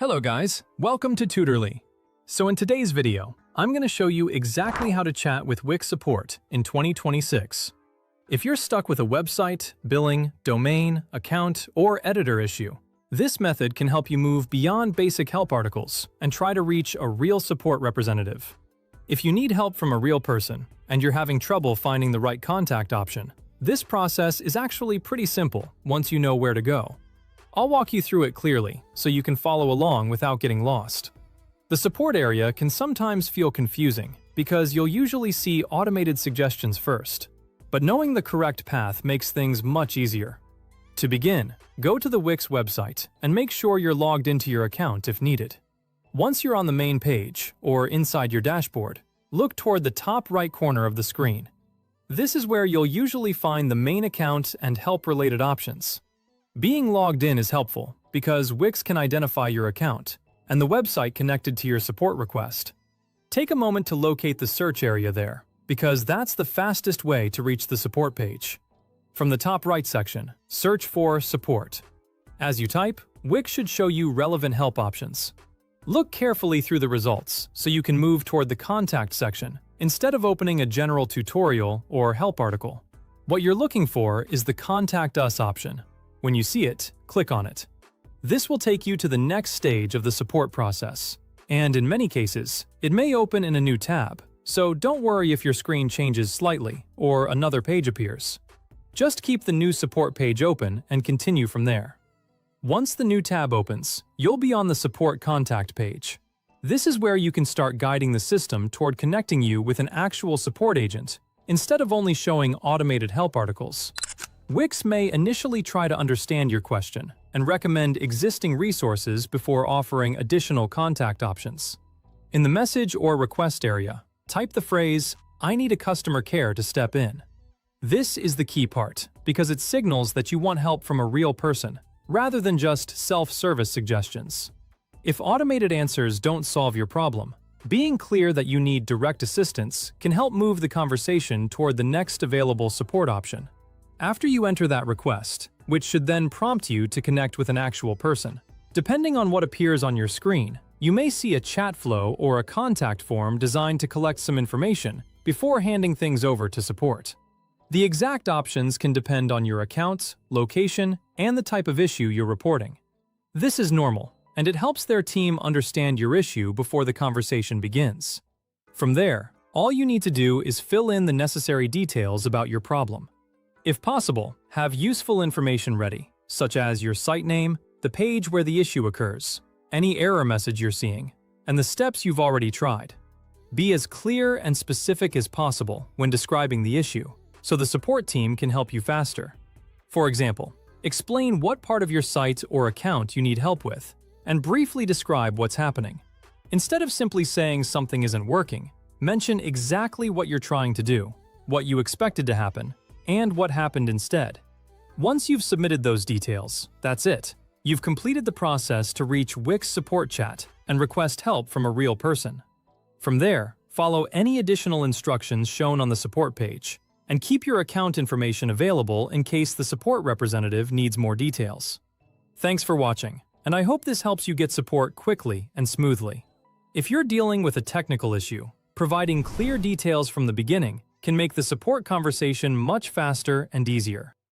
Hello guys, welcome to Tutorly. So in today's video, I'm going to show you exactly how to chat with Wix Support in 2026. If you're stuck with a website, billing, domain, account, or editor issue, this method can help you move beyond basic help articles and try to reach a real support representative. If you need help from a real person and you're having trouble finding the right contact option, this process is actually pretty simple once you know where to go. I'll walk you through it clearly so you can follow along without getting lost. The support area can sometimes feel confusing because you'll usually see automated suggestions first, but knowing the correct path makes things much easier. To begin, go to the Wix website and make sure you're logged into your account if needed. Once you're on the main page, or inside your dashboard, look toward the top right corner of the screen. This is where you'll usually find the main account and help-related options. Being logged in is helpful because Wix can identify your account and the website connected to your support request. Take a moment to locate the search area there, because that's the fastest way to reach the support page. From the top right section, search for Support. As you type, Wix should show you relevant help options. Look carefully through the results so you can move toward the Contact section instead of opening a general tutorial or help article. What you're looking for is the Contact Us option. When you see it, click on it. This will take you to the next stage of the support process, and in many cases, it may open in a new tab, so don't worry if your screen changes slightly or another page appears. Just keep the new support page open and continue from there. Once the new tab opens, you'll be on the Support Contact page. This is where you can start guiding the system toward connecting you with an actual support agent, instead of only showing automated help articles. Wix may initially try to understand your question and recommend existing resources before offering additional contact options. In the message or request area, type the phrase, "I need a customer care to step in." This is the key part, because it signals that you want help from a real person, rather than just self-service suggestions. If automated answers don't solve your problem, being clear that you need direct assistance can help move the conversation toward the next available support option. After you enter that request, which should then prompt you to connect with an actual person, depending on what appears on your screen, you may see a chat flow or a contact form designed to collect some information before handing things over to support. The exact options can depend on your account, location, and the type of issue you're reporting. This is normal, and it helps their team understand your issue before the conversation begins. From there, all you need to do is fill in the necessary details about your problem. If possible, have useful information ready, such as your site name, the page where the issue occurs, any error message you're seeing, and the steps you've already tried. Be as clear and specific as possible when describing the issue, so the support team can help you faster. For example, explain what part of your site or account you need help with, and briefly describe what's happening. Instead of simply saying something isn't working, mention exactly what you're trying to do, what you expected to happen, and what happened instead. Once you've submitted those details, that's it. You've completed the process to reach Wix Support Chat and request help from a real person. From there, follow any additional instructions shown on the support page, and keep your account information available in case the support representative needs more details. Thanks for watching, and I hope this helps you get support quickly and smoothly. If you're dealing with a technical issue, providing clear details from the beginning can make the support conversation much faster and easier.